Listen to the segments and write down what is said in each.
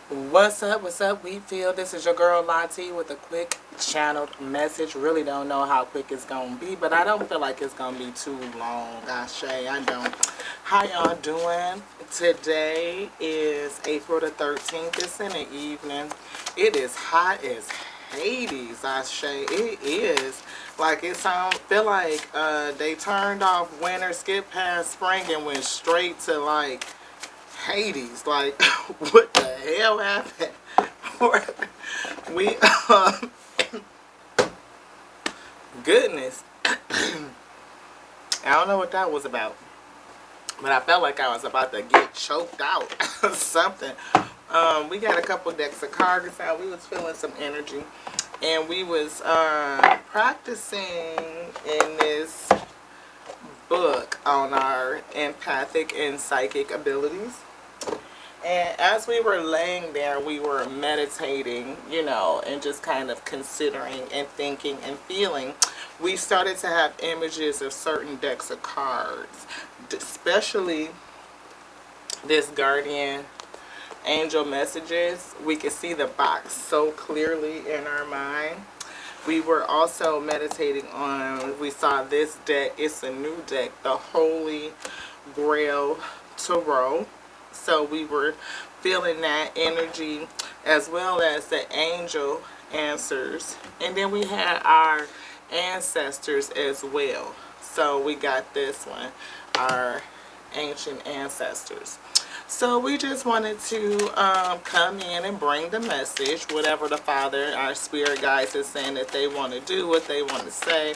What's up? What's up? We feel this is your girl Lati with a quick channeled message. Really don't know how quick it's gonna be, but I don't feel like it's gonna be too long. I don't. How y'all doing? Today is April the 13th. It's in the evening. It is hot as Hades. It is. Like it feel like they turned off winter, skipped past spring, and went straight to like Hades. Like, what the hell happened? we, goodness. I don't know what that was about. But I felt like I was about to get choked out or something. We got a couple decks of cards out. We was feeling some energy. And we was practicing in this book on our empathic and psychic abilities. And as we were laying there, we were meditating, and just kind of considering and thinking and feeling. We started to have images of certain decks of cards, especially this guardian angel messages. We could see the box so clearly in our mind. We were also meditating on, we saw this deck. It's a new deck, the Holy Grail Tarot. So we were feeling that energy as well as the angel answers. And then we had our ancestors as well. So we got this one, our ancient ancestors. So we just wanted to come in and bring the message, whatever the Father, our spirit guides is saying that they want to do, what they want to say.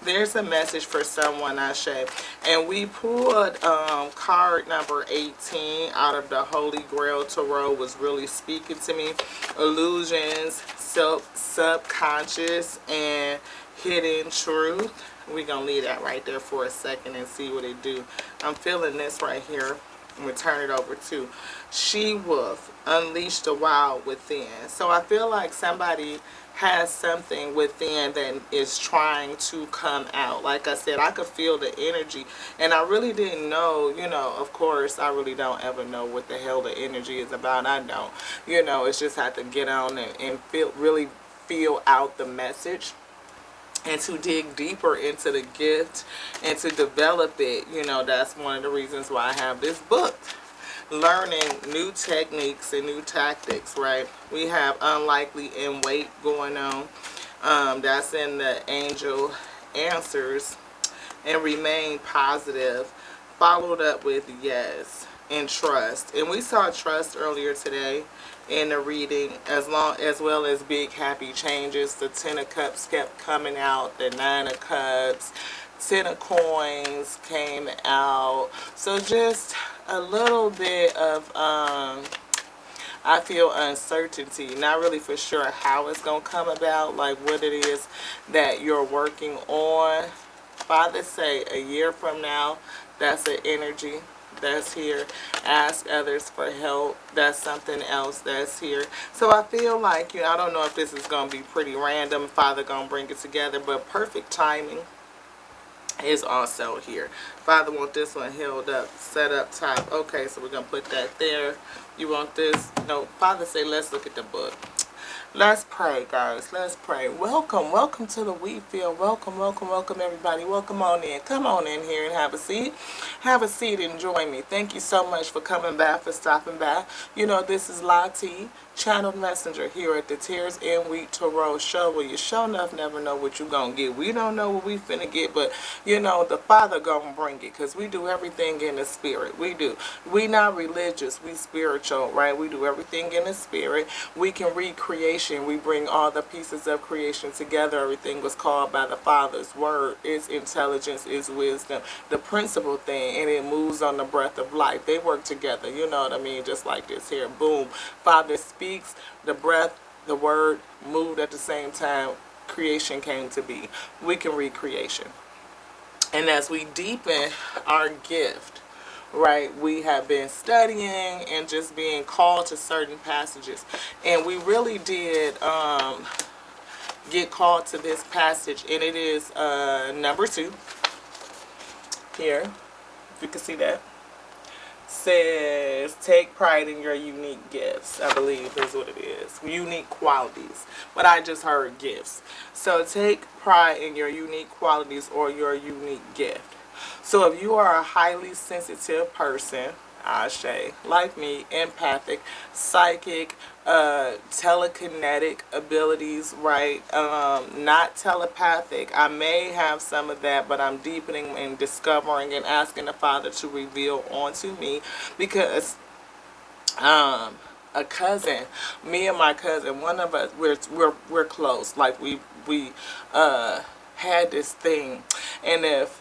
There's a message for someone, Ashe. And we pulled card number 18 out of the Holy Grail Tarot. Was really speaking to me. Illusions, subconscious, and hidden truth. We're going to leave that right there for a second and see what it do. I'm feeling this right here. I'm going to turn it over to She-Wolf, Unleash the Wild Within. So I feel like somebody has something within that is trying to come out. Like I said, I could feel the energy. And I really didn't know, of course, I really don't ever know what the hell the energy is about. I don't. It's just have to get on and really feel out the message. And to dig deeper into the gift and to develop it, that's one of the reasons why I have this book. Learning new techniques and new tactics, right? We have unlikely and wait going on. That's in the angel answers. And remain positive. Followed up with yes and trust. And we saw trust earlier today in the reading, as well as big happy changes. The 10 of Cups kept coming out, the 9 of Cups, 10 of Coins came out. So just a little bit of I feel uncertainty, not really for sure how it's gonna come about, like what it is that you're working on. Father say a year from now, that's an energy that's here. Ask others for help. That's something else that's here. So I feel like, I don't know if this is going to be pretty random. Father going to bring it together, but perfect timing is also here. Father want this one held up, set up top. Okay, so we're going to put that there. You want this? No, Father say let's look at the book. Let's pray, guys. Let's pray. Welcome to the wheat field. Welcome, everybody. Welcome on in. Come on in here and have a seat. Have a seat and join me. Thank you so much for coming back, for stopping by. This is Lati, channeled messenger here at the Tears in Wheat Tarot Show, where you sure enough never know what you gonna get. We don't know what we finna get, but the Father gonna bring it, because we do everything in the spirit. We do. We not religious, we spiritual, right? We do everything in the spirit. We can read creation. We bring all the pieces of creation together. Everything was called by the Father's word. It's intelligence, is wisdom, the principal thing, and it moves on the breath of life. They work together, you know what I mean? Just like this here, boom. Father speaks, the breath, the word moved at the same time. Creation came to be. We can read creation. And as we deepen our gift, right, we have been studying and just being called to certain passages. And we really did get called to this passage. And it is number 2 here, if you can see that. says, take pride in your unique gifts, I believe is what it is. Unique qualities. But I just heard gifts. So take pride in your unique qualities or your unique gift. So if you are a highly sensitive person, I say, like me, empathic, psychic, telekinetic abilities, right? Not telepathic. I may have some of that, but I'm deepening and discovering and asking the Father to reveal onto me, because a cousin, me and my cousin, one of us, we're close. Like we had this thing, and if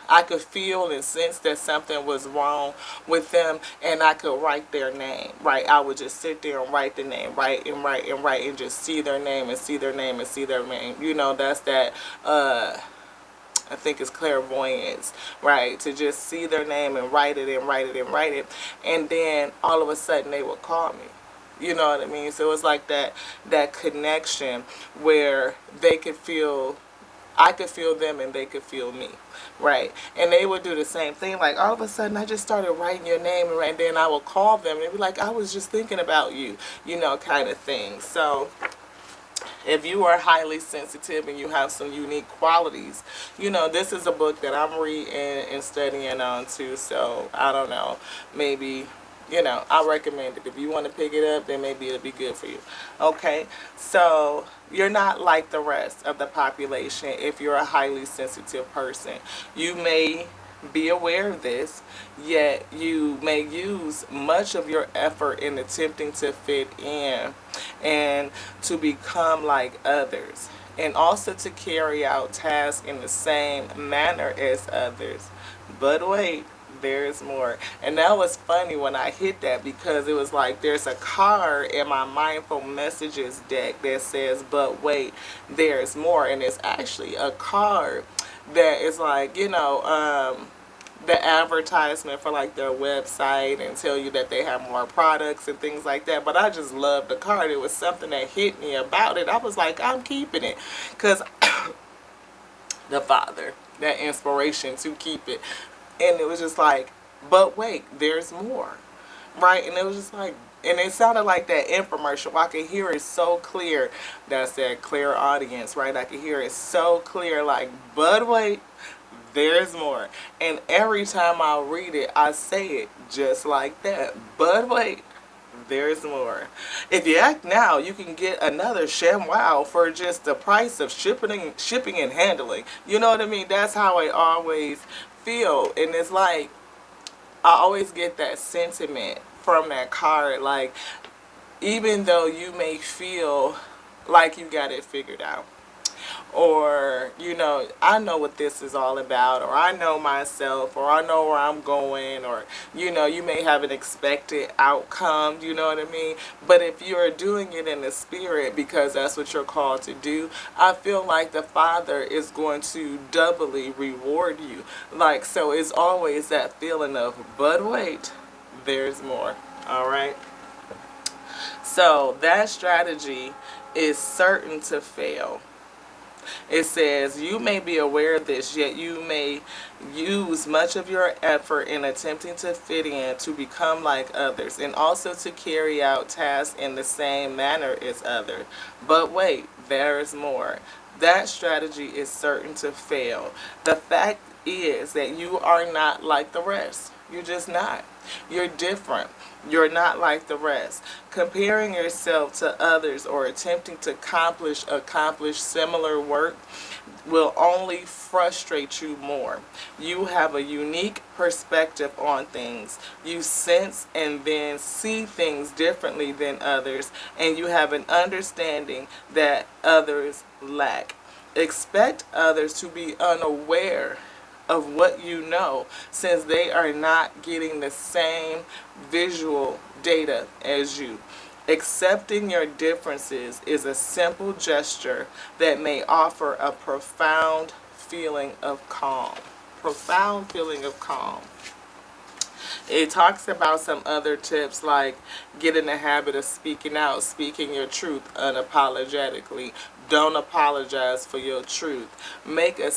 I could feel and sense that something was wrong with them, and I could write their name, right? I would just sit there and write the name, write and write and write, and just see their name and see their name and see their name. You know, that's that, I think it's clairvoyance, right? To just see their name and write it and write it and write it. And then all of a sudden they would call me. You know what I mean? So it's like that connection where they could feel, I could feel them and they could feel me, right? And they would do the same thing. Like all of a sudden I just started writing your name, and then I would call them and they'd be like, I was just thinking about you, you know, kind of thing. So if you are highly sensitive and you have some unique qualities, you know, this is a book that I'm reading and studying on too. So I don't know, maybe, you know, I recommend it. If you want to pick it up, then maybe it'll be good for you. Okay, so you're not like the rest of the population if you're a highly sensitive person. You may be aware of this, yet you may use much of your effort in attempting to fit in and to become like others, and also to carry out tasks in the same manner as others. But wait, there's more. And that was funny when I hit that, because it was like there's a card in my Mindful Messages deck that says, but wait, there's more. And it's actually a card that is like, you know, the advertisement for like their website, and tell you that they have more products and things like that. But I just loved the card. It was something that hit me about it. I was like, I'm keeping it, because the Father, that inspiration to keep it. And it was just like, but wait, there's more, right? And it was just like, and it sounded like that infomercial. I could hear it so clear. That's that clear audience, right? I could hear it so clear, like, but wait, there's more. And every time I read it, I say it just like that. But wait, there's more. If you act now, you can get another ShamWow for just the price of shipping and handling. You know what I mean? That's how I always feel. And it's like, I always get that sentiment from that card. Like, even though you may feel like you got it figured out, or, you know, I know what this is all about, or I know myself, or I know where I'm going, or, you know, you may have an expected outcome, you know what I mean? But if you're doing it in the spirit, because that's what you're called to do, I feel like the Father is going to doubly reward you. Like, so it's always that feeling of, but wait, there's more. All right? So that strategy is certain to fail. It says, you may be aware of this, yet you may use much of your effort in attempting to fit in to become like others, and also to carry out tasks in the same manner as others. But wait, there is more. That strategy is certain to fail. The fact is that you are not like the rest. You're just not. You're different. You're not like the rest. Comparing yourself to others or attempting to accomplish similar work will only frustrate you more. You have a unique perspective on things. You sense and then see things differently than others, and you have an understanding that others lack. Expect others to be unaware of what you know, since they are not getting the same visual data as you. Accepting your differences is a simple gesture that may offer a profound feeling of calm. Profound feeling of calm. It talks about some other tips, like get in the habit of speaking out, speaking your truth unapologetically. Don't apologize for your truth. Make a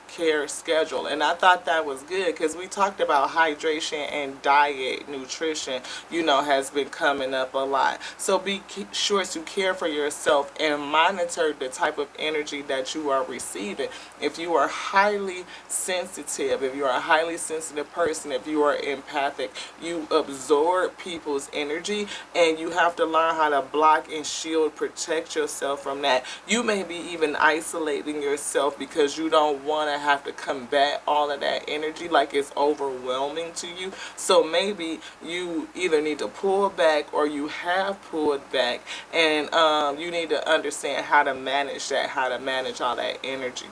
self-care schedule. And I thought that was good because we talked about hydration and diet, nutrition, has been coming up a lot. So be sure to care for yourself and monitor the type of energy that you are receiving. If you are highly sensitive, if you are a highly sensitive person, if you are empathic, you absorb people's energy, and you have to learn how to block and shield, protect yourself from that. You may be even isolating yourself because you don't want to have to combat all of that energy, like it's overwhelming to you. So maybe you either need to pull back, or you have pulled back, and you need to understand how to manage that, how to manage all that energy.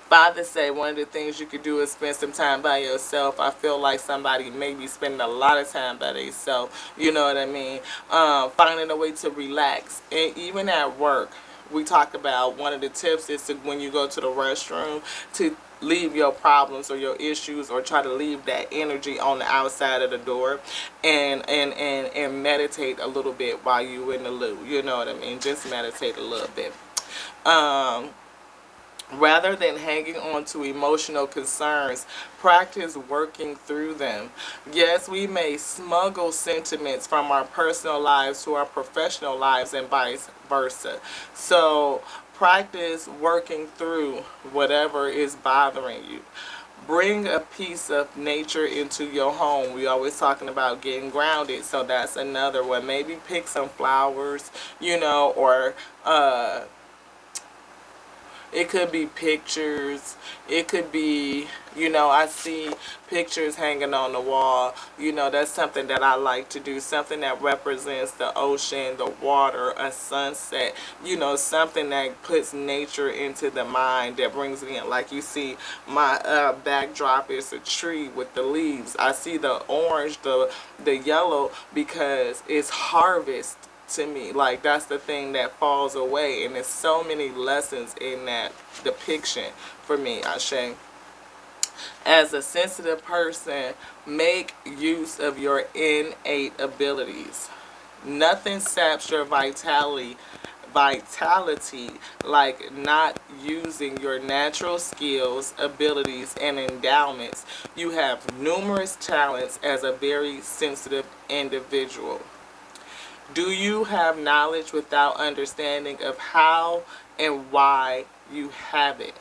Fathers say one of the things you could do is spend some time by yourself. I feel like somebody may be spending a lot of time by themselves. You know what I mean? Finding a way to relax. And even at work, we talk about one of the tips is to, when you go to the restroom, to leave your problems or your issues, or try to leave that energy on the outside of the door, and meditate a little bit while you in the loo. You know what I mean? Just meditate a little bit. Rather than hanging on to emotional concerns, practice working through them. Yes, we may smuggle sentiments from our personal lives to our professional lives and vice versa. So practice working through whatever is bothering you. Bring a piece of nature into your home. We always talking about getting grounded, so that's another one. Maybe pick some flowers, or it could be pictures. It could be, I see pictures hanging on the wall. That's something that I like to do. Something that represents the ocean, the water, a sunset. Something that puts nature into the mind, that brings me in. Like you see, my backdrop is a tree with the leaves. I see the orange, the yellow, because it's harvest to me. Like, that's the thing that falls away, and there's so many lessons in that depiction for me, Ashe. As a sensitive person, make use of your innate abilities. Nothing saps your vitality like not using your natural skills, abilities, and endowments. You have numerous talents as a very sensitive individual. Do you have knowledge without understanding of how and why you have it?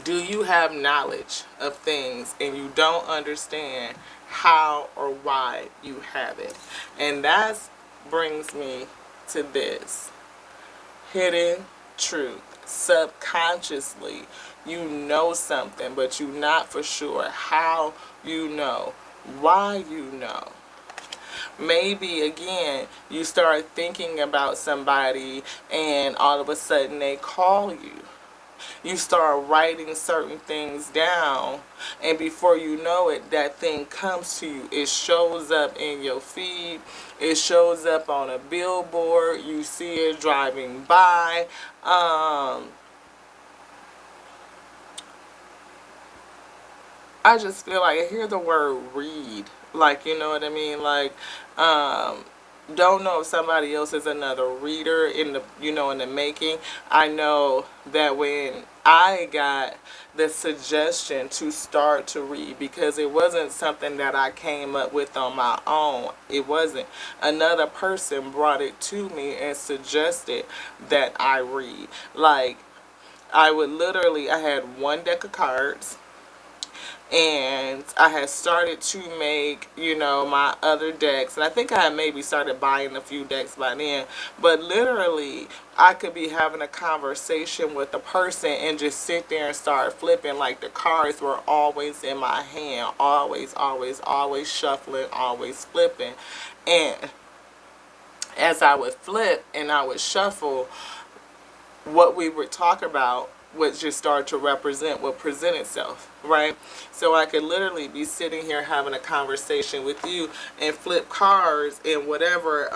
Do you have knowledge of things and you don't understand how or why you have it? And that brings me to this. Hidden truth. Subconsciously, you know something, but you're not for sure how you know, why you know. Maybe, again, you start thinking about somebody and all of a sudden they call you. You start writing certain things down, and before you know it, that thing comes to you. It shows up in your feed. It shows up on a billboard. You see it driving by. I just feel like I hear the word read. Like, you know what I mean? Like, don't know if somebody else is another reader in the, in the making. I know that when I got the suggestion to start to read, because it wasn't something that I came up with on my own. It wasn't. Another person brought it to me and suggested that I read. Like, I had one deck of cards, and I had started to make, my other decks. And I think I had maybe started buying a few decks by then. But literally, I could be having a conversation with a person and just sit there and start flipping. Like, the cards were always in my hand. Always, always, always shuffling, always flipping. And as I would flip and I would shuffle, what we would talk about would just start to represent, would present itself, right? So I could literally be sitting here having a conversation with you and flip cards, and whatever,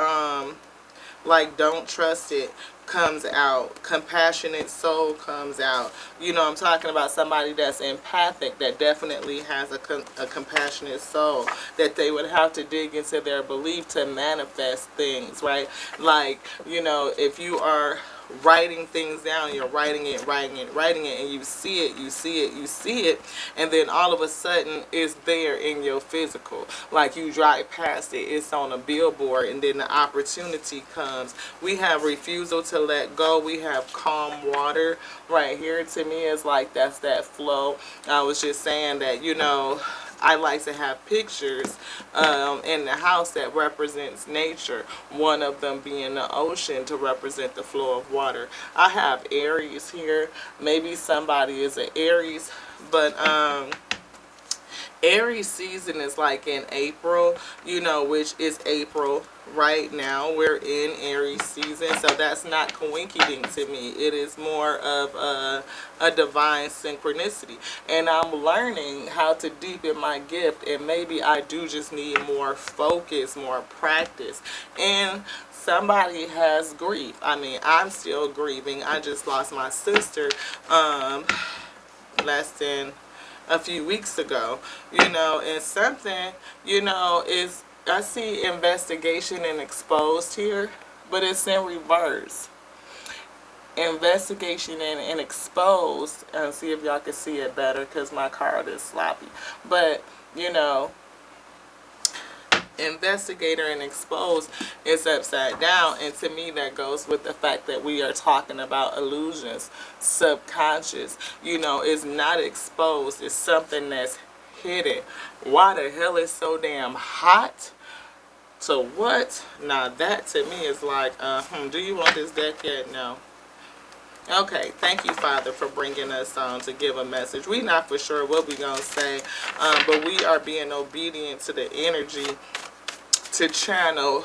like Don't Trust It comes out, Compassionate Soul comes out. I'm talking about somebody that's empathic, that definitely has a compassionate soul, that they would have to dig into their belief to manifest things, right? Like, if you are writing things down. You're writing it, and you see it, you see it, you see it, and then all of a sudden it's there in your physical. Like you drive past it, it's on a billboard, and then the opportunity comes. We have refusal to let go. We have calm water right here. To me, it's like that's that flow. I was just saying that, you know, I like to have pictures in the house that represents nature. One of them being the ocean to represent the flow of water. I have Aries here. Maybe somebody is an Aries, but Aries season is like in April, you know, which is April. Right now we're in Aries season, so that's not coinciding to me. It is more of a divine synchronicity, and I'm learning how to deepen my gift, and maybe I do just need more focus, more practice. And somebody has grief. I mean, I'm still grieving. I just lost my sister less than a few weeks ago, you know, and something, you know, is, I see investigation and exposed here, but it's in reverse. Investigation and exposed, and see if y'all can see it better because my card is sloppy, but, you know, investigator and exposed is upside down, and to me that goes with the fact that we are talking about illusions, subconscious, you know, it's not exposed, it's something that's hidden. Why the hell is so damn hot? So what? Now that to me is like, do you want this deck yet? No. Okay, thank you, Father, for bringing us on to give a message. We're not for sure what we're going to say, but we are being obedient to the energy to channel.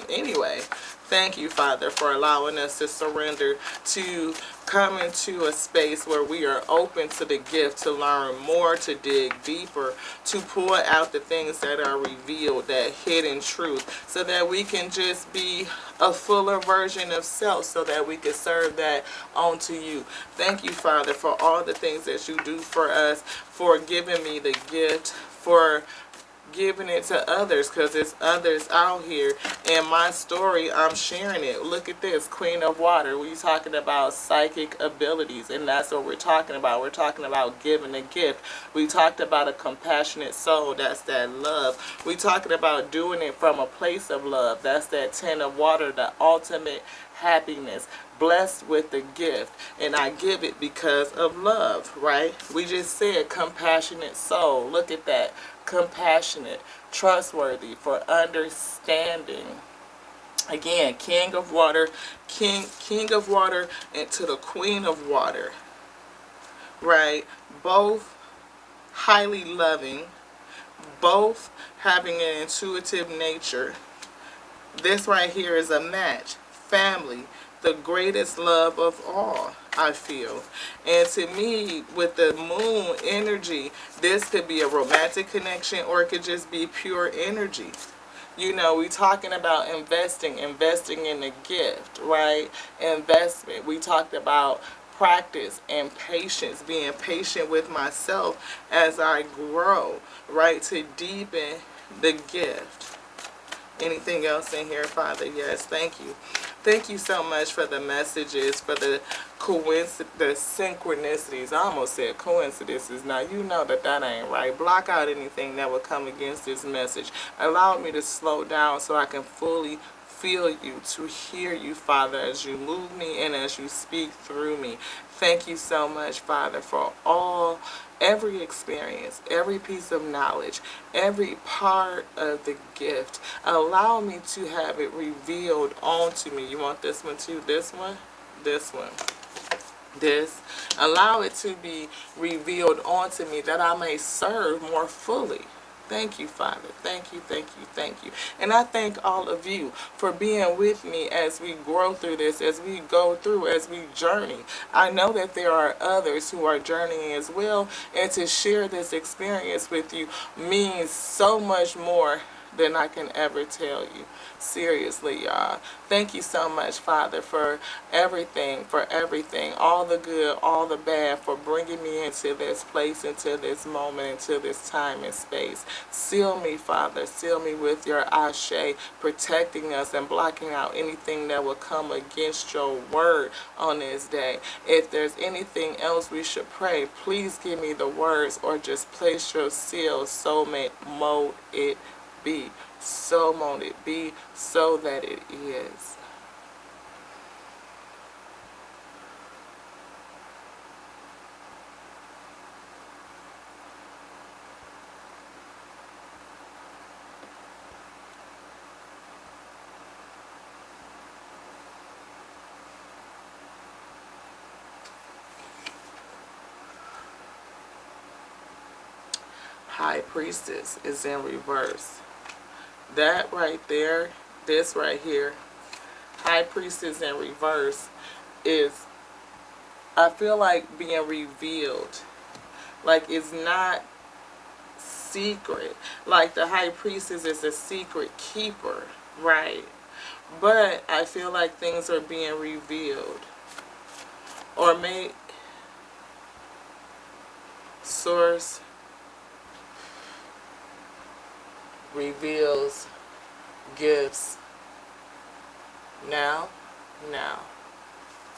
Anyway, thank you, Father, for allowing us to surrender, to come into a space where we are open to the gift, to learn more, to dig deeper, to pull out the things that are revealed, that hidden truth, so that we can just be a fuller version of self, so that we can serve that onto you. Thank you, Father, for all the things that you do for us, for giving me the gift, for giving it to others, because there's others out here, and my story, I'm sharing it. Look at this, Queen of Water. We're talking about psychic abilities, and that's what we're talking about. We're talking about giving a gift. We talked about a compassionate soul. That's that love. We talking about doing it from a place of love. That's that 10 of water, the ultimate happiness, blessed with the gift, and I give it because of love, right? We just said compassionate soul. Look at that. Compassionate, trustworthy, for understanding. Again, King of Water, King of Water, and to the Queen of Water, right? Both highly loving, both having an intuitive nature. This right here is a match. Family, the greatest love of all, I feel. And to me, with the moon energy, this could be a romantic connection, or it could just be pure energy. You know, we talking about investing in the gift, right? Investment. We talked about practice and patience, being patient with myself as I grow, right? To deepen the gift. Anything else in here, Father? Yes, thank you. Thank you so much for the messages, for the synchronicities. I almost said coincidences. Now, you know that that ain't right. Block out anything that would come against this message. Allow me to slow down so I can fully feel you, to hear you, Father, as you move me and as you speak through me. Thank you so much, Father, for every experience, every piece of knowledge, every part of the gift. Allow me to have it revealed onto me. You want this one too? This one? This one. This. Allow it to be revealed onto me that I may serve more fully. Thank you, Father. Thank you, thank you, thank you. And I thank all of you for being with me as we grow through this, as we go through, as we journey. I know that there are others who are journeying as well, and to share this experience with you means so much more than I can ever tell you. Seriously, y'all. Thank you so much, Father, for everything, all the good, all the bad, for bringing me into this place, into this moment, into this time and space. Seal me, Father. Seal me with your ashe, protecting us and blocking out anything that will come against your word on this day. If there's anything else we should pray, please give me the words, or just place your seal. So mote it be. So mote it be, so that it is. High Priestess is in reverse. That right there, this right here, High Priestess in reverse is, I feel like, being revealed. Like, it's not secret. Like, the High Priestess is a secret keeper, right? But I feel like things are being revealed. Or may Source reveals gifts now.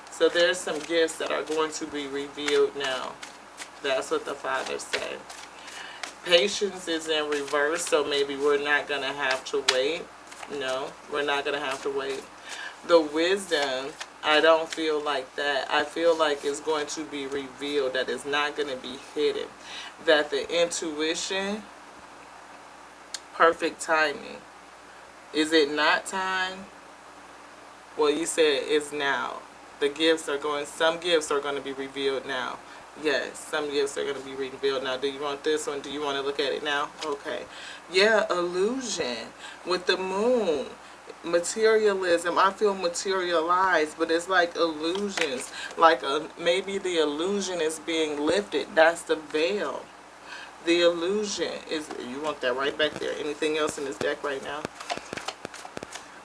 So there's some gifts that are going to be revealed now. That's what the Father said. Patience is in reverse, so maybe we're not going to have to wait. No, we're not going to have to wait. The wisdom, I don't feel like that. I feel like it's going to be revealed, that it's not going to be hidden. That the intuition, perfect timing. Is it not time? Well, you said it's now. The gifts are going, some gifts are going to be revealed now. Yes, some gifts are going to be revealed now. Do you want this one? Do you want to look at it now? Okay. Yeah, illusion with the moon. Materialism, I feel materialized, but it's like illusions. Like maybe the illusion is being lifted. That's the veil. The illusion is, you want that right back there. Anything else in this deck right now?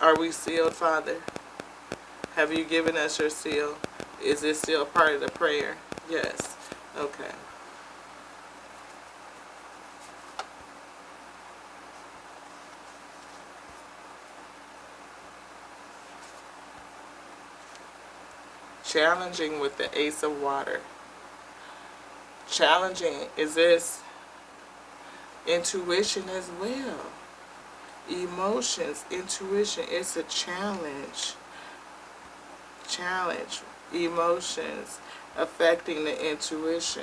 Are we sealed, Father? Have you given us your seal? Is this still part of the prayer? Yes. Okay. Challenging with the Ace of Water. Challenging, is this intuition as well? Emotions, intuition, it's a challenge. Challenge, emotions affecting the intuition.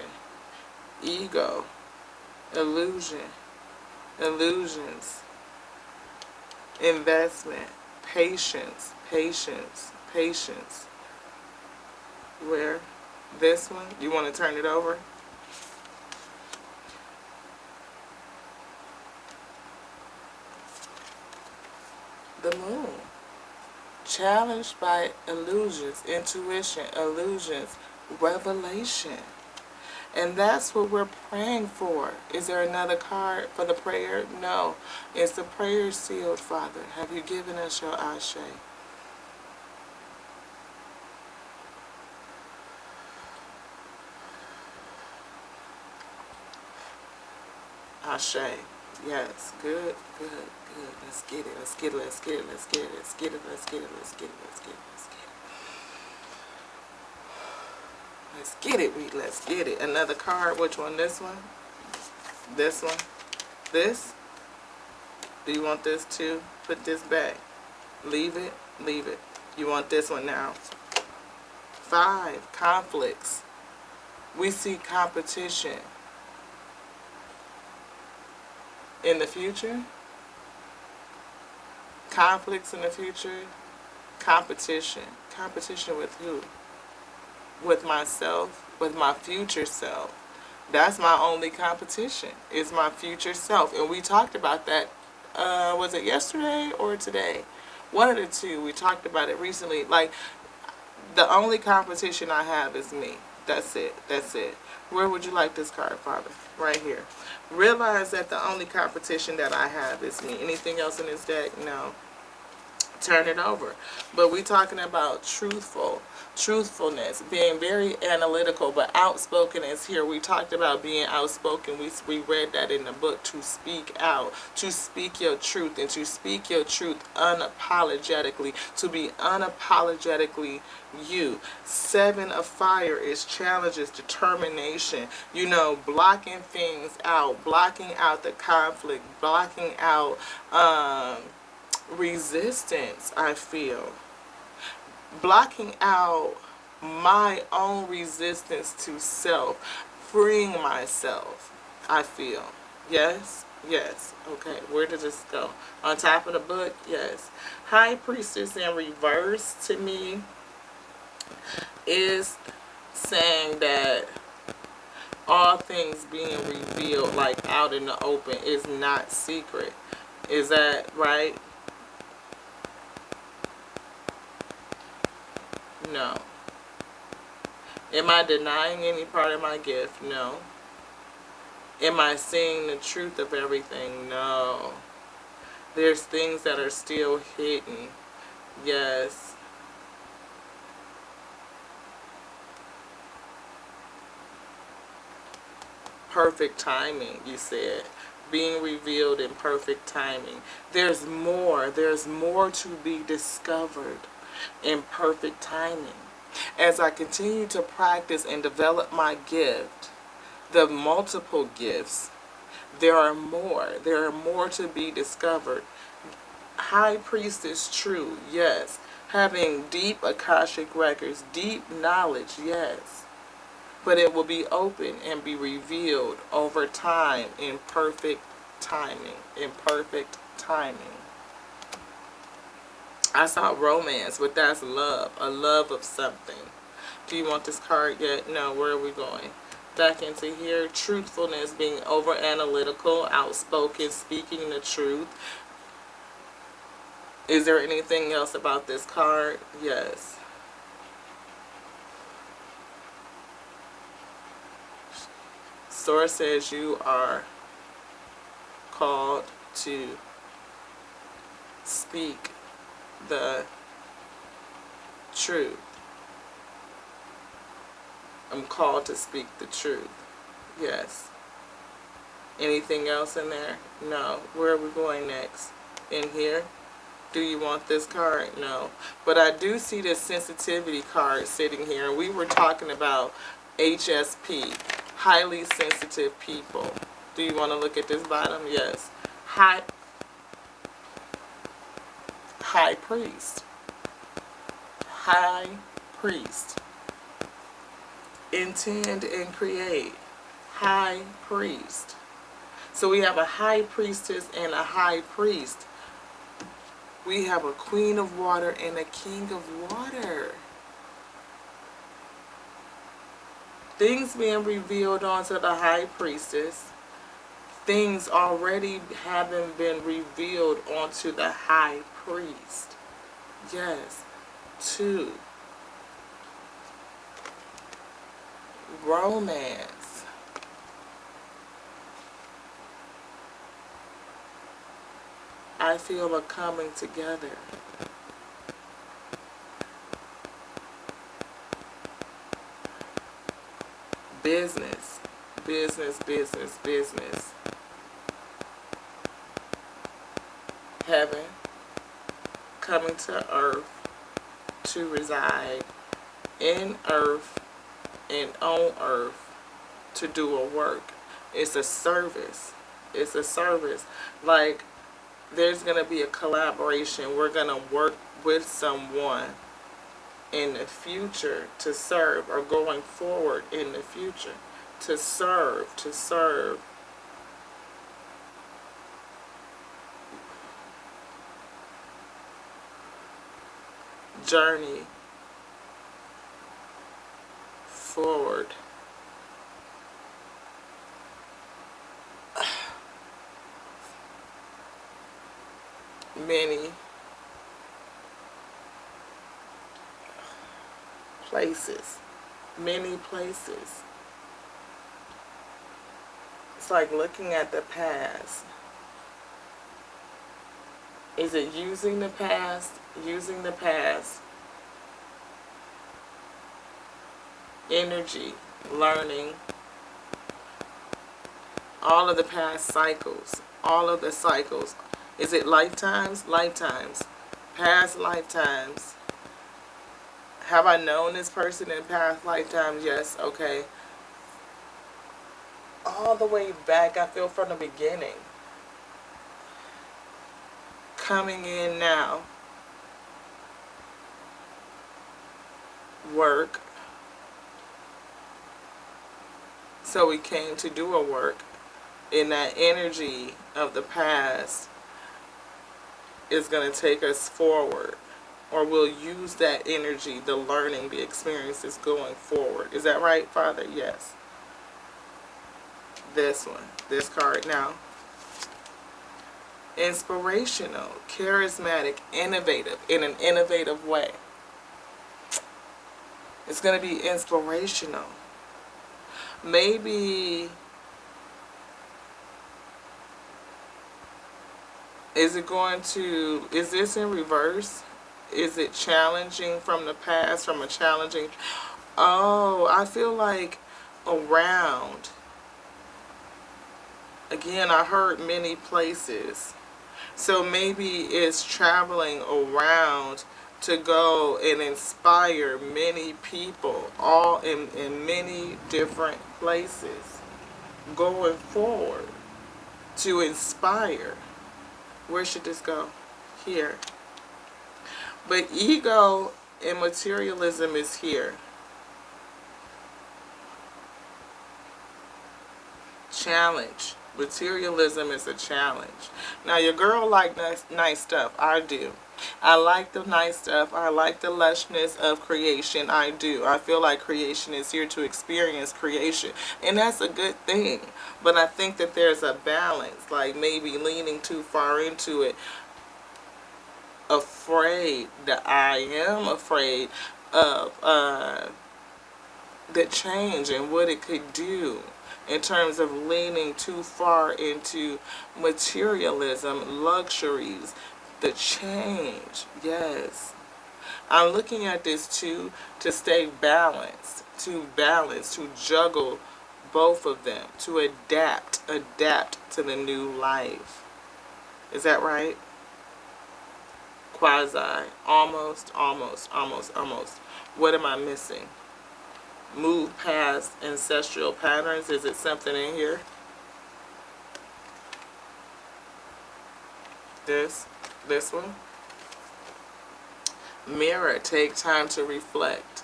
Ego, illusion, illusions, investment, patience, patience, patience. Where? This one? You want to turn it over? The moon. Challenged by illusions, intuition, illusions, revelation. And that's what we're praying for. Is there another card for the prayer? No. Is the prayer sealed, Father? Have you given us your ashe? Ashe. Yes. Good, good, good. Let's get it. Let's get it. Let's get it. Let's get it. Let's get it. Let's get it. Let's get it. Let's get it. Let's get it. Let's get it, Reed. Let's get it. Another card. Which one? This one? This one? This? Do you want this too? Put this back. Leave it. Leave it. You want this one now. 5. Conflicts. We see competition. In the future? Conflicts in the future? Competition. Competition with who? With myself, with my future self. That's my only competition, is my future self. And we talked about that, was it yesterday or today? One of the two. We talked about it recently. Like, the only competition I have is me. That's it. That's it. Where would you like this card, Father? Right here. Realize that the only competition that I have is me. Anything else in this deck? No. Turn it over. But we talking about truthfulness, being very analytical, but outspoken is here. We talked about being outspoken. We read that in the book, to speak out, to speak your truth, and to speak your truth unapologetically, to be unapologetically you. Seven of Fire is challenges, determination, you know, blocking things out, blocking out the conflict, blocking out resistance. I feel blocking out my own resistance to self, freeing myself. I feel. Yes, yes. Okay, where did this go? On top of the book? Yes. High Priestess in reverse to me is saying that all things being revealed, like out in the open, is not secret. Is that right? No. Am I denying any part of my gift? No. Am I seeing the truth of everything? No. There's things that are still hidden. Yes. Perfect timing, you said. Being revealed in perfect timing. There's more. There's more to be discovered in perfect timing. As I continue to practice and develop my gift, the multiple gifts, there are more. There are more to be discovered. High Priestess, true, yes. Having deep Akashic records, deep knowledge, yes. But it will be open and be revealed over time in perfect timing. In perfect timing. I saw romance, but that's love. A love of something. Do you want this card yet? No. Where are we going? Back into here. Truthfulness, being over analytical, outspoken, speaking the truth. Is there anything else about this card? Yes. Source says you are called to speak the truth. I'm called to speak the truth. Yes. Anything else in there? No. Where are we going next? In here? Do you want this card? No. But I do see this sensitivity card sitting here. We were talking about HSP, highly sensitive people. Do you want to look at this bottom? Yes. High priest. High priest. Intend and create. High priest. So we have a high priestess and a high priest. We have a queen of water and a king of water. Things being revealed onto the high priestess. Things already having been revealed onto the high priest. Yes. 2. Romance. I feel a coming together. Business. Business, business, business. Heaven coming to earth to reside in earth and on earth to do a work. It's a service. It's a service. Like, there's going to be a collaboration. We're going to work with someone in the future to serve, or going forward in the future to serve, to serve. Journey forward. Many places. Many places. It's like looking at the past. Is it using the past? Using the past energy, learning, all of the past cycles, all of the cycles. Is it lifetimes? Lifetimes. Past lifetimes. Have I known this person in past lifetimes? Yes. Okay. All the way back, I feel, from the beginning. Coming in now. Work. So we came to do a work. And that energy of the past is going to take us forward. Or we'll use that energy, the learning, the experiences going forward. Is that right, Father? Yes. This one. This card now. Inspirational, charismatic, innovative, in an innovative way. It's going to be inspirational. Maybe, is this in reverse? Is it challenging from the past, from a challenging, oh, I feel like around, again, I heard many places. So maybe it's traveling around to go and inspire many people, all in many different places, going forward to inspire. Where should this go? Here. But ego and materialism is here. Challenge. Materialism is a challenge. Now, your girl like nice stuff. I do. I like the nice stuff. I like the lushness of creation. I do. I feel like creation is here to experience creation. And that's a good thing. But I think that there's a balance. Like maybe leaning too far into it. Afraid. That I am afraid of the change and what it could do. In terms of leaning too far into materialism, luxuries, the change. Yes. I'm looking at this too to stay balanced, to juggle both of them, to adapt to the new life. Is that right? Quasi, almost. What am I missing? Move past ancestral patterns. Is it something in here? This one. Mirror, take time to reflect.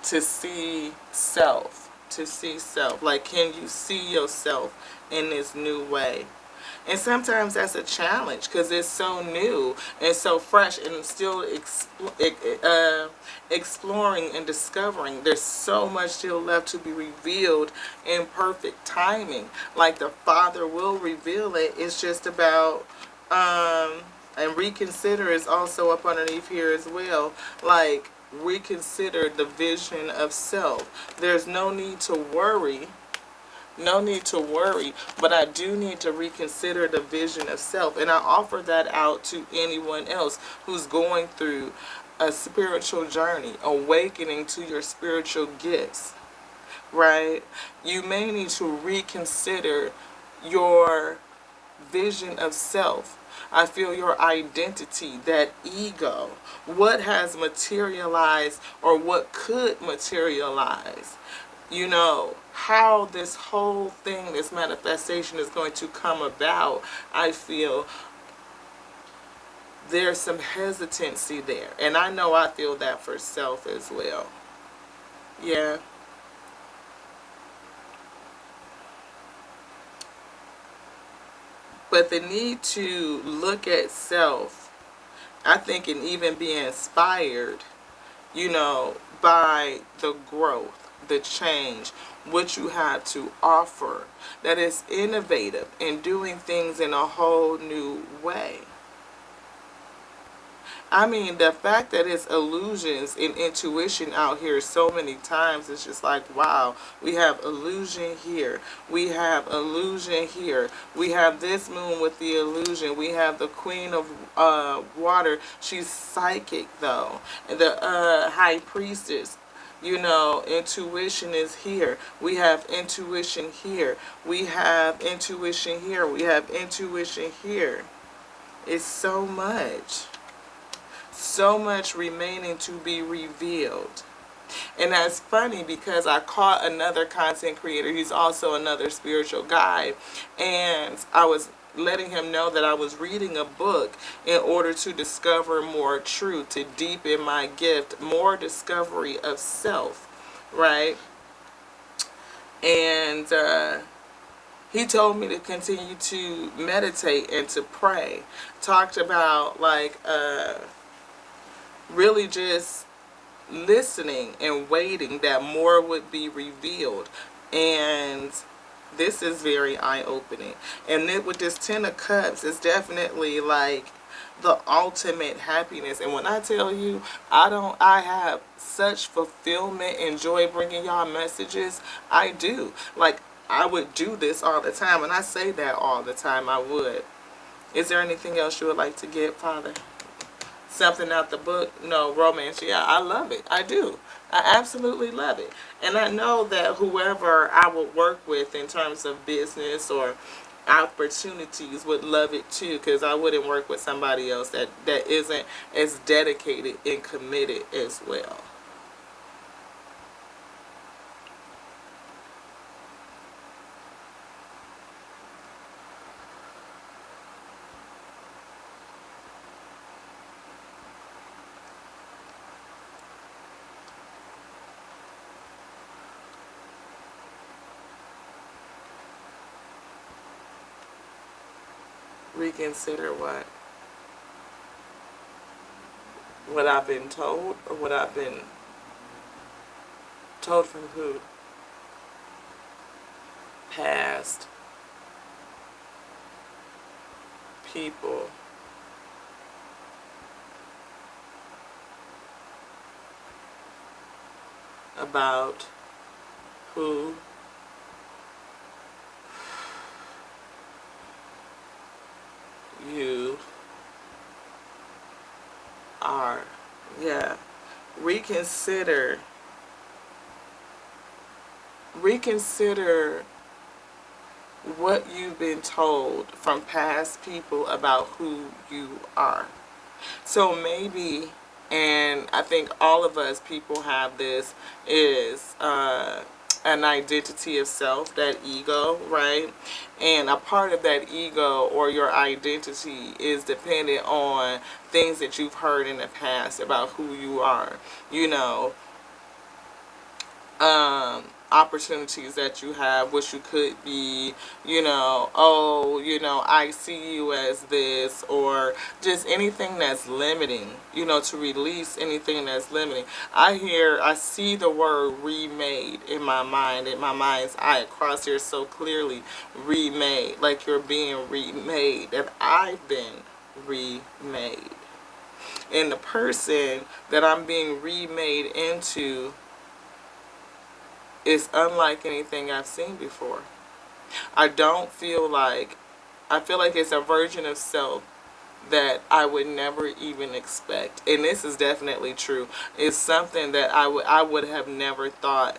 To see self. Like, can you see yourself in this new way? And sometimes that's a challenge because it's so new and so fresh and still exploring and discovering. There's so much still left to be revealed in perfect timing. Like the Father will reveal it. It's just about, and reconsider is also up underneath here as well. Like reconsider the vision of self. There's no need to worry. No need to worry, but I do need to reconsider the vision of self. And I offer that out to anyone else who's going through a spiritual journey, awakening to your spiritual gifts, right? You may need to reconsider your vision of self. I feel your identity, that ego, what has materialized or what could materialize. You know, how this whole thing, this manifestation is going to come about, I feel there's some hesitancy there. And I know I feel that for self as well. Yeah. But the need to look at self, I think, and even be inspired, you know, by the growth, the change, what you have to offer, that is innovative and doing things in a whole new way. I mean, the fact that it's illusions and intuition out here so many times, it's just like, wow, we have illusion here. We have illusion here. We have this moon with the illusion. We have the queen of water. She's psychic, though. And the high priestess. You know, intuition is here. We have intuition here. We have intuition here. We have intuition here. It's so much. So much remaining to be revealed. And that's funny because I caught another content creator. He's also another spiritual guy. And I was letting him know that I was reading a book in order to discover more truth, to deepen my gift, more discovery of self, right? And he told me to continue to meditate and to pray. Talked about like really just listening and waiting that more would be revealed. And this is very eye-opening. And then with this Ten of Cups, it's definitely like the ultimate happiness. And when I tell you, I have such fulfillment and joy bringing y'all messages. I do. Like, I would do this all the time. And I say that all the time. I would. Is there anything else you would like to get, Father? Something out the book? No, romance. Yeah, I love it. I do. I absolutely love it. And I know that whoever I would work with in terms of business or opportunities would love it too, because I wouldn't work with somebody else that isn't as dedicated and committed as well. Reconsider what? What I've been told, or what I've been told from who? Past people. About who you are. Yeah. Reconsider what you've been told from past people about who you are. So maybe, and I think all of us people have this, is an identity of self, that ego, right? And a part of that ego or your identity is dependent on things that you've heard in the past about who you are. You know, opportunities that you have, which you could be, you know, oh, you know, I see you as this, or just anything that's limiting, you know, to release anything that's limiting. I see the word remade in my mind, in my mind's eye, across here so clearly, remade, like you're being remade, that I've been remade. And the person that I'm being remade into is unlike anything I've seen before. I feel like it's a version of self that I would never even expect. And this is definitely true. It's something that I would have never thought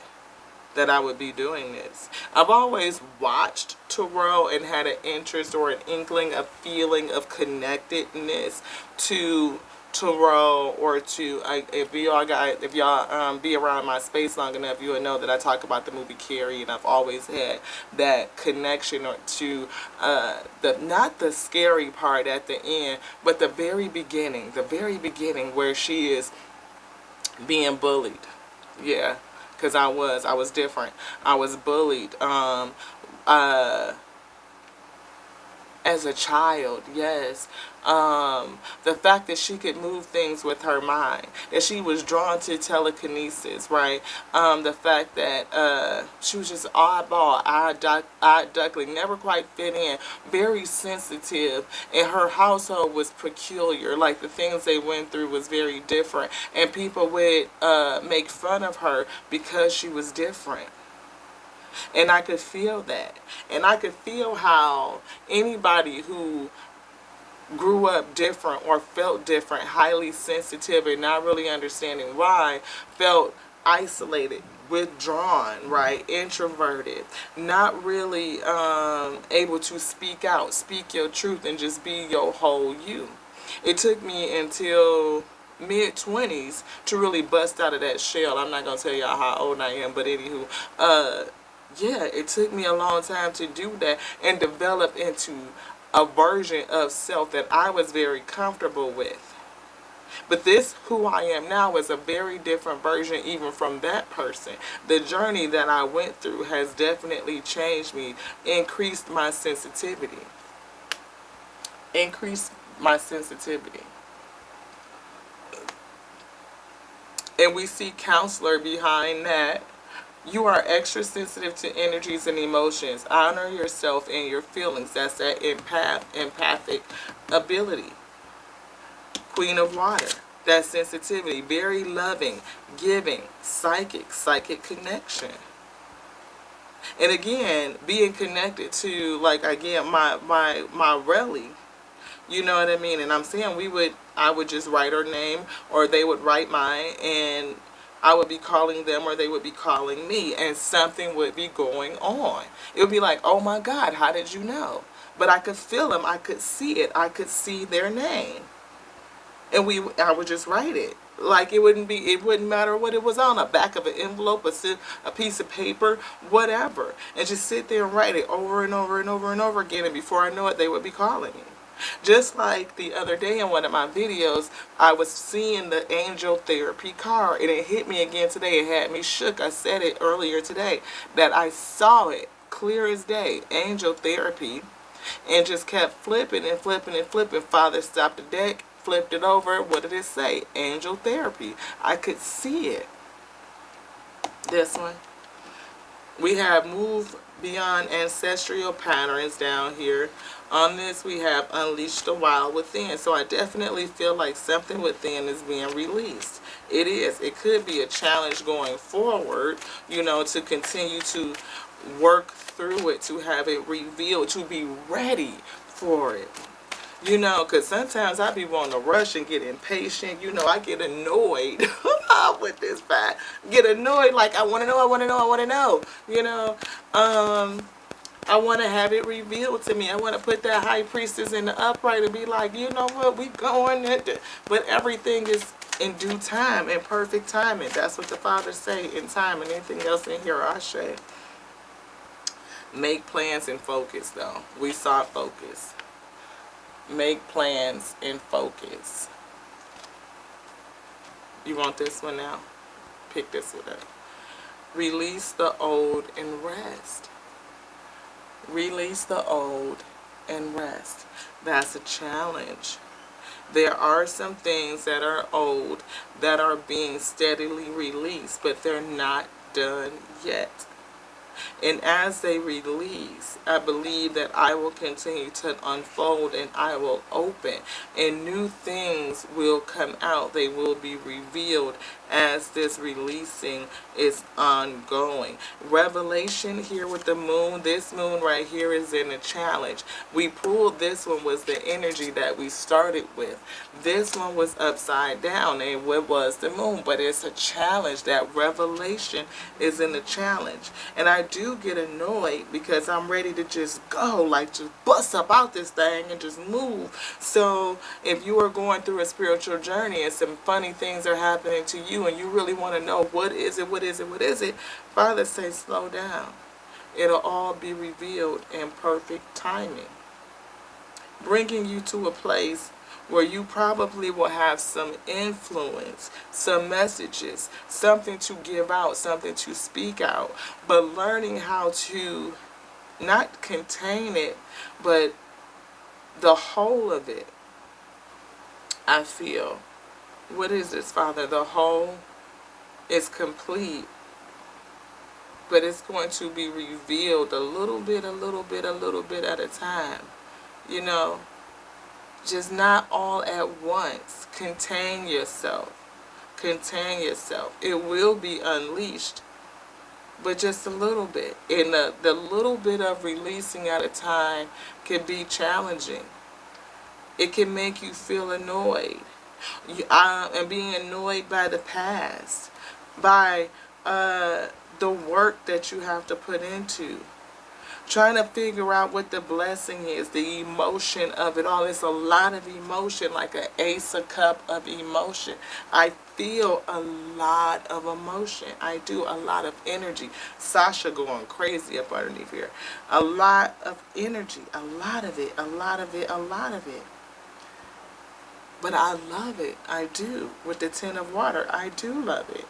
that I would be doing this. I've always watched tarot and had an interest or an inkling, a feeling of connectedness to tarot, or to if y'all be around my space long enough, you will know that I talk about the movie Carrie, and I've always had that connection to the, not the scary part at the end, but the very beginning where she is being bullied. Yeah, because I was different. I was bullied. as a child, yes. The fact that she could move things with her mind, that she was drawn to telekinesis, right? The fact that she was just oddball, eye duckling, never quite fit in, very sensitive, and her household was peculiar. Like the things they went through was very different, and people would make fun of her because she was different. And I could feel that. And I could feel how anybody who grew up different or felt different, highly sensitive and not really understanding why, felt isolated, withdrawn, right, introverted, not really able to speak out, speak your truth, and just be your whole you. It took me until mid-20s to really bust out of that shell. I'm not going to tell y'all how old I am, but anywho, yeah, it took me a long time to do that and develop into a version of self that I was very comfortable with. But this, who I am now, is a very different version even from that person. The journey that I went through has definitely changed me, increased my sensitivity. Increased my sensitivity. And we see counselor behind that. You are extra sensitive to energies and emotions. Honor yourself and your feelings. That's that empathic ability. Queen of Water. That sensitivity. Very loving, giving, psychic connection. And again, being connected to, like, again, my rally. You know what I mean? And I'm saying I would just write her name, or they would write mine, and I would be calling them, or they would be calling me, and something would be going on. It would be like, oh my God, how did you know? But I could feel them. I could see it. I could see their name. And I would just write it. Like it wouldn't matter what it was on, a back of an envelope, a piece of paper, whatever. And just sit there and write it over and over and over and over again. And before I know it, they would be calling me. Just like the other day in one of my videos, I was seeing the angel therapy card, and it hit me again today. It had me shook. I said it earlier today that I saw it clear as day, angel therapy, and just kept flipping and flipping and flipping. Father stopped the deck, flipped it over. What did it say? Angel therapy. I could see it. This one. We have moved beyond ancestral patterns down here. On this, we have unleashed the wild within. So I definitely feel like something within is being released. It is. It could be a challenge going forward, you know, to continue to work through it, to have it revealed, to be ready for it. You know, because sometimes I be wanting to rush and get impatient. You know, I get annoyed with this fact. Get annoyed like I want to know, I want to know, I want to know. You know, I want to have it revealed to me. I want to put that high priestess in the upright and be like, you know what, we going into. But everything is in due time, in perfect timing. That's what the fathers say, in time. And anything else in here, I say. Make plans and focus, though. We saw focus. Make plans and focus. You want this one now? Pick this one up. Release the old and rest. Release the old and rest. That's a challenge. There are some things that are old that are being steadily released, but they're not done yet. And as they release, I believe that I will continue to unfold and I will open. And new things will come out. They will be revealed as this releasing is ongoing. Revelation here with the moon. This moon right here is in a challenge. We pulled this one was the energy that we started with. This one was upside down and what was the moon. But it's a challenge. That revelation is in the challenge. And I do get annoyed because I'm ready to just go, like just bust up out this thing and just move. So if you are going through a spiritual journey and some funny things are happening to you and you really want to know what is it, Father says slow down. It'll all be revealed in perfect timing. Bringing you to a place where you probably will have some influence, some messages, something to give out, something to speak out, but learning how to not contain it, but The whole of it, I feel. What is this, Father? The whole is complete, but it's going to be revealed a little bit, a little bit, a little bit at a time. You know, just not all at once. Contain yourself. Contain yourself. It will be unleashed, but just a little bit. And the little bit of releasing at a time can be challenging. It can make you feel annoyed. And being annoyed by the past, by the work that you have to put into, trying to figure out what the blessing is, the emotion of it all. It's a lot of emotion, like an ace of cup of emotion. I feel a lot of emotion. I do. A lot of energy. Sasha going crazy up underneath here. A lot of energy. A lot of it. A lot of it. A lot of it. But I love it. I do. With the 10 of water, I do love it.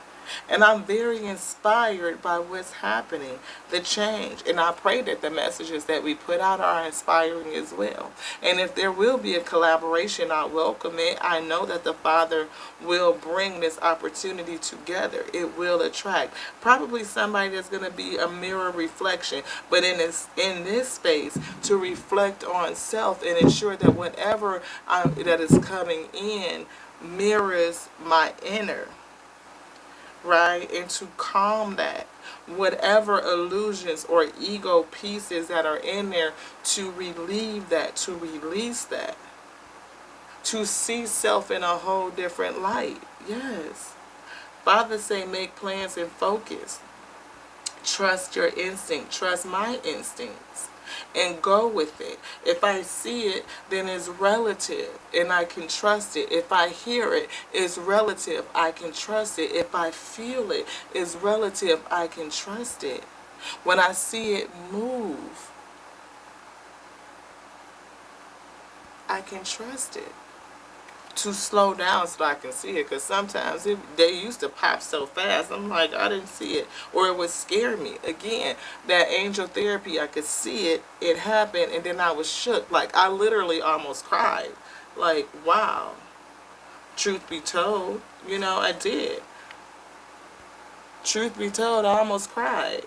And I'm very inspired by what's happening, the change. And I pray that the messages that we put out are inspiring as well. And if there will be a collaboration, I welcome it. I know that the Father will bring this opportunity together. It will attract probably somebody that's going to be a mirror reflection, but in this space to reflect on self and ensure that whatever that is coming in mirrors my inner. Right? And to calm that, whatever illusions or ego pieces that are in there, to relieve that, to release that, to see self in a whole different light. Yes. Father say make plans and focus. Trust your instinct. Trust my instincts. And go with it. If I see it, then it's relative and I can trust it. If I hear it, it's relative. I can trust it. If I feel it, it's relative. I can trust it. When I see it move, I can trust it. To slow down so I can see it, because sometimes they used to pop so fast, I'm like, I didn't see it, or it would scare me. Again, that angel therapy, I could see it, it happened, and then I was shook. Like, I literally almost cried. Like, wow. Truth be told, I did. Truth be told, I almost cried.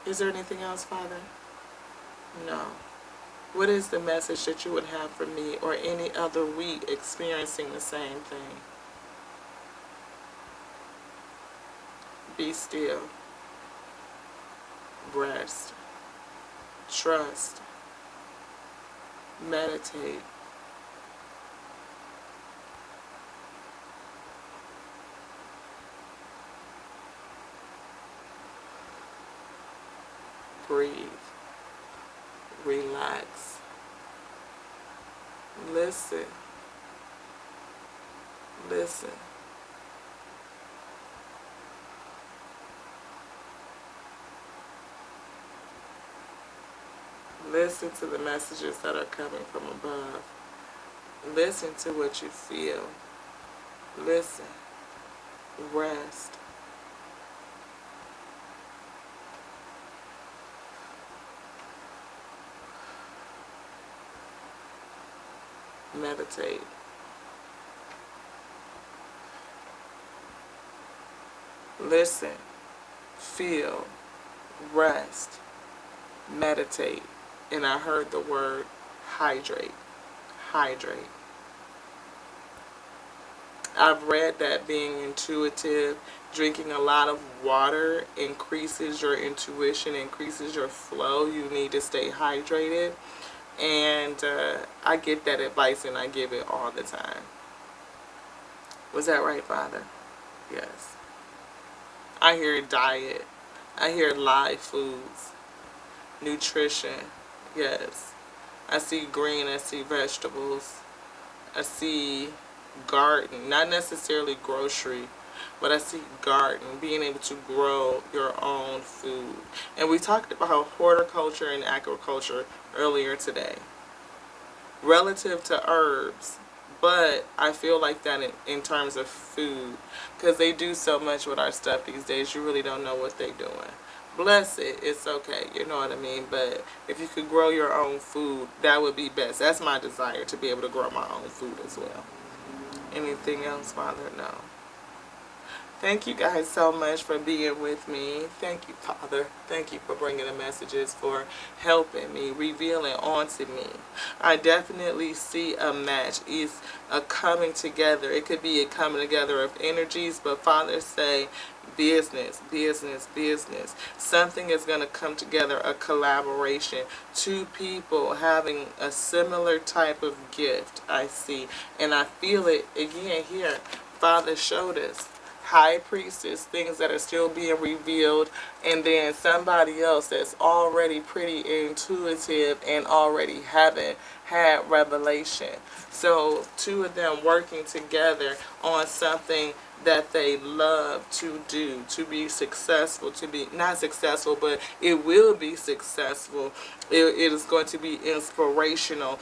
Is there anything else, Father? No. What is the message that you would have for me or any other week experiencing the same thing? Be still. Rest. Trust. Meditate. Breathe. Relax. Listen. Listen. Listen to the messages that are coming from above. Listen to what you feel. Listen. Rest. Meditate. Listen. Feel. Rest. Meditate. And I heard the word hydrate. Hydrate. I've read that being intuitive, drinking a lot of water increases your intuition, increases your flow. You need to stay hydrated. And I get that advice and I give it all the time. Was that right, Father? Yes. I hear diet. I hear live foods. Nutrition. Yes. I see green. I see vegetables. I see garden. Not necessarily grocery, but I see garden. Being able to grow your own food. And we talked about horticulture and agriculture earlier today, relative to herbs, but I feel like that in terms of food, because they do so much with our stuff these days, you really don't know what they're doing. bless it. It's okay. You know what I mean? But if you could grow your own food, that would be best. That's my desire, to be able to grow my own food as well. Anything else, Father? No. Thank you guys so much for being with me. Thank you, Father. Thank you for bringing the messages, for helping me, revealing onto me. I definitely see a match. It's a coming together. It could be a coming together of energies, but Father say business, business, business. Something is going to come together, a collaboration. Two people having a similar type of gift, I see. And I feel it again here. Father showed us high priestess, things that are still being revealed, and then somebody else that's already pretty intuitive and already having had revelation. So two of them working together on something that they love to do, to be successful, to be not successful, but it will be successful. It is going to be inspirational.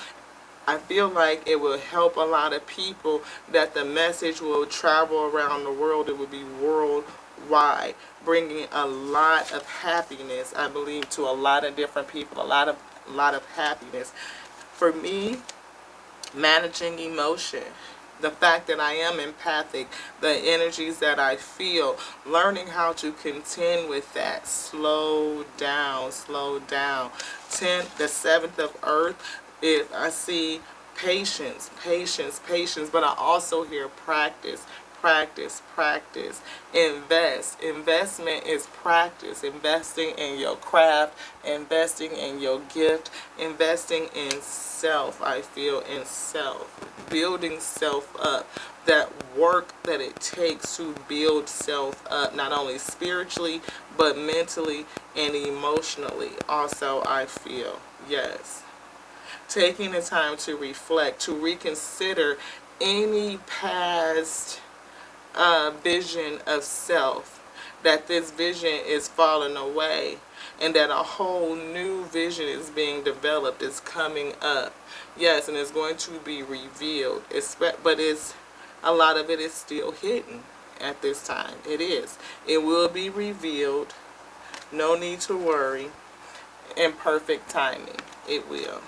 I feel like it will help a lot of people, that the message will travel around the world. It will be worldwide, bringing a lot of happiness, I believe, to a lot of different people, a lot of happiness. For me, managing emotion, the fact that I am empathic, the energies that I feel, learning how to contend with that. Slow down, slow down. 10th, the 7th of earth, I see patience, patience, patience, but I also hear practice, practice, practice. Investment is practice. Investing in your craft, investing in your gift, investing in self. I feel in self, building self up. That work that it takes to build self up, not only spiritually, but mentally and emotionally. Also, I feel, yes. Taking the time to reflect, to reconsider any past vision of self, that this vision is falling away and that a whole new vision is being developed, is coming up. Yes, and it's going to be revealed. But a lot of it is still hidden at this time. It is. It will be revealed. No need to worry. In perfect timing, it will.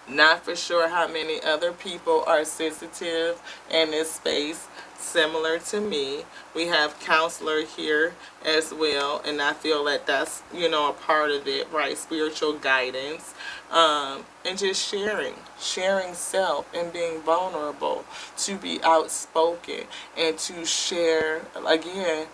Not for sure how many other people are sensitive in this space, similar to me. We have counselor here as well, and I feel that that's, a part of it, right? Spiritual guidance, and just sharing self and being vulnerable, to be outspoken and to share, again,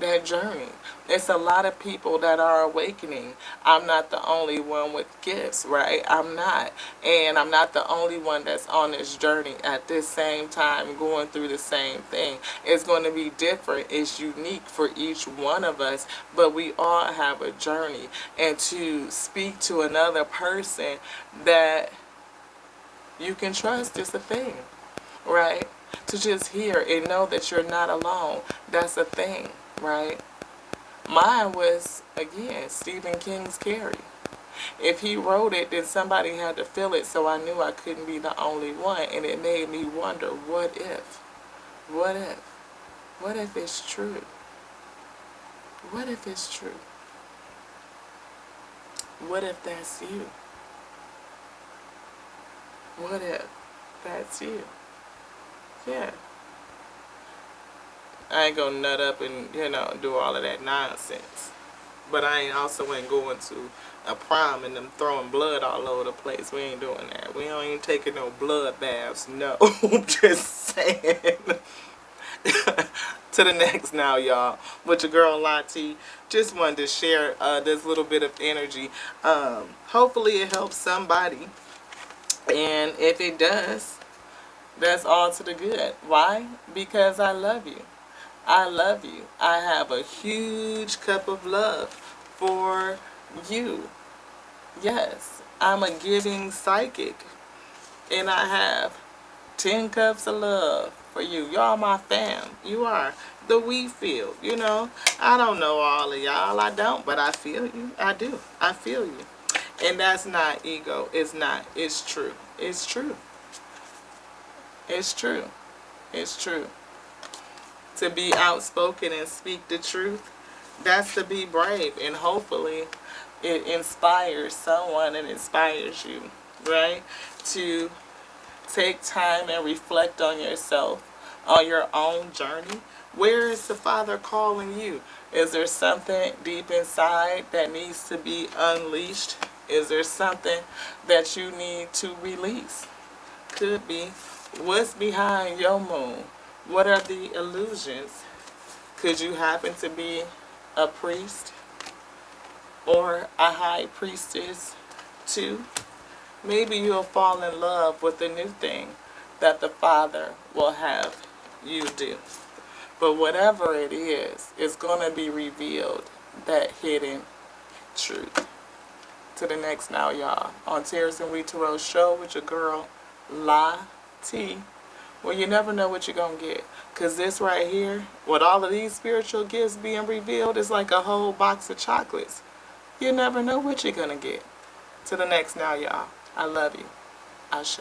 that journey. It's a lot of people that are awakening. I'm not the only one with gifts, right? I'm not. And I'm not the only one that's on this journey at this same time going through the same thing. It's going to be different. It's unique for each one of us, but we all have a journey. And to speak to another person that you can trust is a thing, right? To just hear and know that you're not alone, that's a thing, right? Mine was, again, Stephen King's Carrie. If he wrote it, then somebody had to feel it, so I knew I couldn't be the only one, and it made me wonder, what if? What if? What if it's true? What if it's true? What if that's you? What if that's you? Yeah. I ain't gonna nut up and, do all of that nonsense. But I ain't going to a prom and them throwing blood all over the place. We ain't doing that. We ain't taking no blood baths. No. Just saying. To the next now, y'all. With your girl Lati. Just wanted to share this little bit of energy. Hopefully it helps somebody. And if it does, that's all to the good. Why? Because I love you. I love you. I have a huge cup of love for you. Yes, I'm a giving psychic. And I have 10 cups of love for you. Y'all my fam. You are. The we feel, I don't know all of y'all. I don't, but I feel you. I do. I feel you. And that's not ego. It's not. It's true. It's true. It's true. It's true. To be outspoken and speak the truth, That's to be brave, and hopefully it inspires someone and inspires you, right? To take time and reflect on yourself, on your own journey. Where is the Father calling you? Is there something deep inside that needs to be unleashed? Is there something that you need to release? Could be. What's behind your moon? What are the illusions? Could you happen to be a priest or a high priestess too? Maybe you'll fall in love with the new thing that the Father will have you do. But whatever it is, it's going to be revealed, that hidden truth. To the next now, y'all. On Tears and We Tarot Show with your girl, La T. Well, you never know what you're going to get. Because this right here, with all of these spiritual gifts being revealed, is like a whole box of chocolates. You never know what you're going to get. To the next now, y'all. I love you. Ashe.